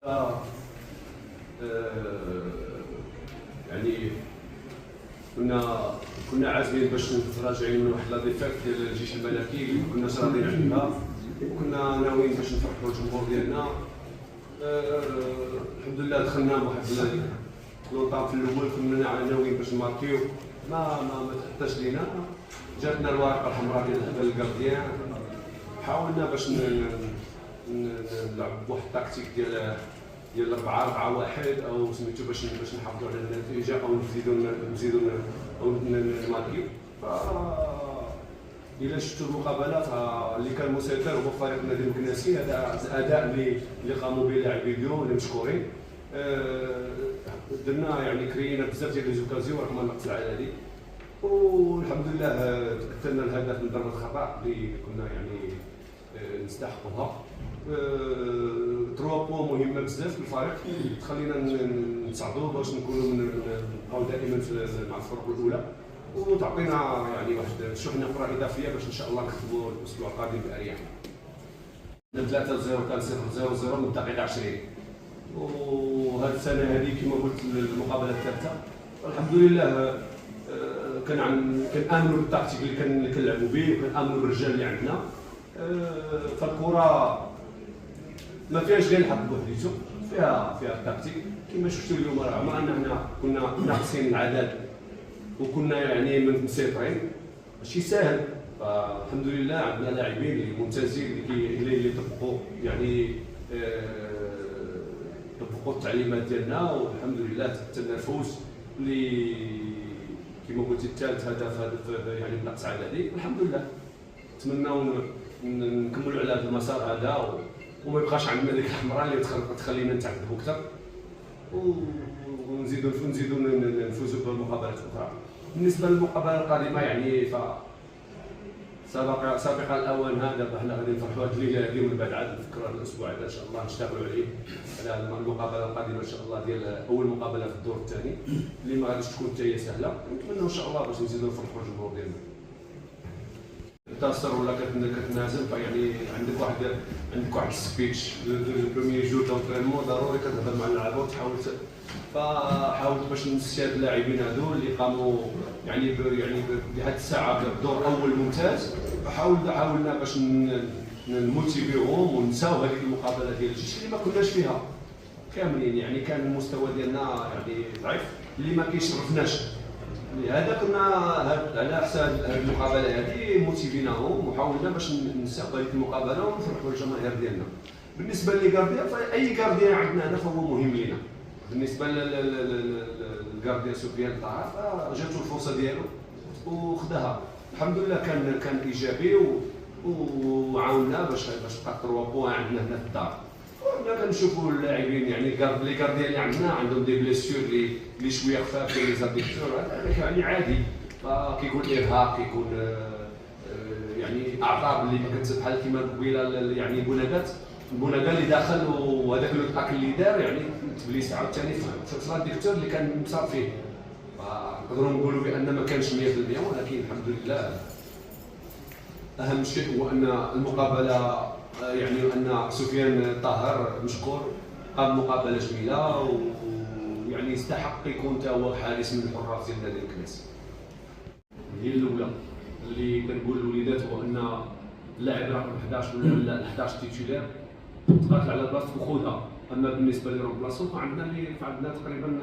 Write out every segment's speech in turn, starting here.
آه، يعني كنا عازمين باش راجعين من واحد لا ديفيرت ديال الجيش الملكي اللي ما كناش راضيين عليها، وكنا ناويين باش نفرحوا الجمهور ديالنا. الحمد لله دخلنا بواحد لوطاب في الاول، كنا ناويين باش نماركيو، ما تحتاج لينا. جاتنا الورقه الحمراء ديال الكارديان، حاولنا باش نلعب بواحد التكتيك ديال 4-4-1 او سميتو باش نحافظوا على النتيجه او نزيدوا او نماركيو. إلا شفتوا المقابلات اللي كان مسيطر هو فريق نادي المكناسي. هذا الاداء اللي قاموا به لاعبي ليون اللي مشكورين. درنا يعني كرينا بزاف ديال ليزوكازيون رغم النقص العددي، والحمد لله تكتلنا الهدف من ضربه خطا اللي كنا يعني نستحقوها. 3 بوان مهمه بزاف للفريق، تخلينا نصعدوا باش نكونوا نبقاو دائما مع الفرق الاولى، وتعطينا يعني واحد شحنه اخرى اضافيه باش ان شاء الله نخدموا الاسبوع القادم باريحيه. 3-0 كان 0-0 من الدقيقه 20، وهذه السنه هذه كما قلت المقابله الثالثه. الحمد لله كان امنوا بالتكتيك اللي كنلعبوا به، وكان امنوا بالرجال اللي عندنا. فالكره ما فيهاش غير الحظ بوحديته، فيها التكتيك كما شفتوا اليوم، رغم ان احنا كنا ناقصين العدد وكنا يعني مسيطرين ماشي ساهل. فالحمد لله عندنا لاعبين ممتازين اللي طبقوا يعني طبقوا التعليمات ديالنا، والحمد لله تمنا الفوز اللي كما قلت الثالث هدف يعني بنقص عددي. الحمد لله نتمناو نكملوا على هذا المسار هذا، وما يبقاش عندنا ديك الحمراء اللي تخلينا نتعذبوا اكثر، ونزيدوا نفوزوا بالمقابلات الاخرى. بالنسبه للمقابله القادمه يعني سابق الاوان هذا حنا غادي نفرحوا هذه الليله هذه، ومن بعد عاد نفكروا هذا الاسبوع هذا ان شاء الله نشتغلوا عليه على المقابله القادمه ان شاء الله ديال اول مقابله في الدور الثاني اللي ما غاديش تكون حتى هي سهله. نتمنوا ان شاء الله باش نزيدوا نفرحوا الجمهور ديالنا. تاثر ولا كتنازل، فيعني عندك واحد السبيتش البروميير جور دونترينمون ضروري كتهضر مع اللعابه وتحاول فحاولت باش نستشهد اللاعبين هذو اللي قاموا يعني بهذه الساعه بدور اول ممتاز. حاولنا باش نموتيفيوهم ونساو هذيك المقابله ديال الجيش اللي ما كناش فيها كاملين، يعني كان المستوى ديالنا يعني ضعيف اللي ما كيشرفناش. لهذا كنا على حساب هذه المقابله هذه موتيفيناهم وحاولنا باش نساو هذيك المقابله ونفرحوا الجماهير ديالنا. بالنسبه لي كارديان، فاي كارديان عندنا هنا فهو مهم لينا. بالنسبه للكارديان سفيان الطاهر فجاتو الفرصه ديالو وخداها الحمد لله، كان ايجابي وعاوننا باش بقى 3 بوان عندنا هنا في الدار. وحنا كنشوفوا اللاعبين يعني لي كارديان اللي عندنا عندهم دي بليسيور اللي شويه خفاف لي زاديكتور، هذاك يعني عادي. فكيكون ارهاق، كيكون يعني اعصاب اللي ما كتسد بحال كيما قبيله يعني بوناغا اللي داخل، وهذاك الاكل اللي دار يعني تبليس عاوتاني في الديكتور اللي كان مصاب فيه. فنقدروا نقولوا بان ما كانش 100%، ولكن الحمد لله اهم شيء هو ان المقابله يعني ان سفيان الطاهر مشكور قام مقابله جميله، ويعني يستحق يكون حتى هو حارس من الحراس ديال نادي المكناس. هي الاولى اللي كنقول للوليدات هو ان اللاعب رقم 11 ولا 11 تيتولير تقاتل على بلاصتك وخذها. اما بالنسبه للرومبلاسون فعندنا تقريبا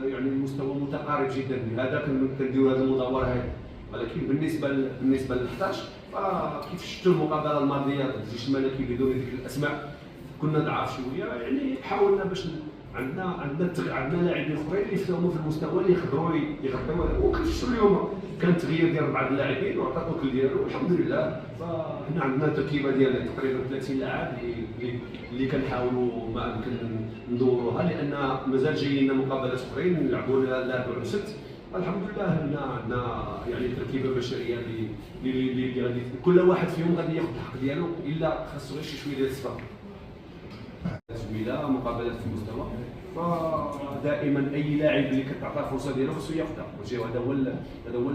يعني المستوى متقارب جدا. لهذا كنديروا هذه المداوره هذه. ولكن بالنسبه ل 11 فكيف شفتوا المقابله الماضيه ضد الجيش الملكي بدون ذكر الاسماء كنا ضعاف شويه، يعني حاولنا باش عندنا لاعبين اخرين اللي فيهم في المستوى اللي يقدروا يغطيو. وكنشوفوا اليوم كان تغيير ديال بعض اللاعبين وعطاو الكل ديالو والحمد لله. فحنا عندنا تركيبه ديال تقريبا 30 لاعب اللي كنحاولوا ما يمكن ندوروها، لان مازال جايين لنا مقابلات اخرين نلعبوا الاربع وست. الحمد لله عندنا يعني تركيبه بشريه اللي غادي كل واحد فيهم غادي ياخذ الحق ديالو، الا خاصو غير شويه ديال الصبر. جميله مقابلات في المستوى، فدائما اي لاعب اللي كتعطى فرصه ديالو خصو ياخذها. هذا هو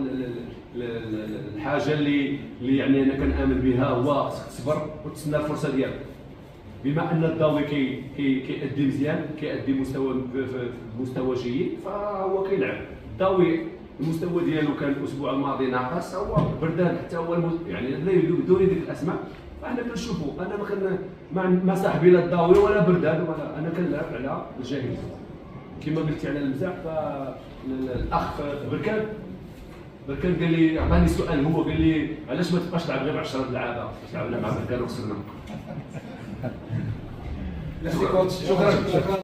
الحاجه اللي يعني انا كنامن بها، هو تصبر وتسنى الفرصه ديالك. بما ان الضاوي كيأدي مزيان، كيأدي مستوى جيد، فهو كيلعب. الضاوي المستوى ديالو كان الاسبوع الماضي ناقص، هو بردان حتى هو يعني لا يدوري ديك الاسماء. فاحنا كنشوفوا، انا ما صاحبي لا الضاوي ولا بردان، ولا انا كنلعب على الجاهز. كما قلتي على المزاح، فالاخ بركان قال لي، عطاني سؤال، هو قال لي علاش ما تبقاش تلعب غير 10 لعابه، تلعب مع بركان وخسرنا. شكرا.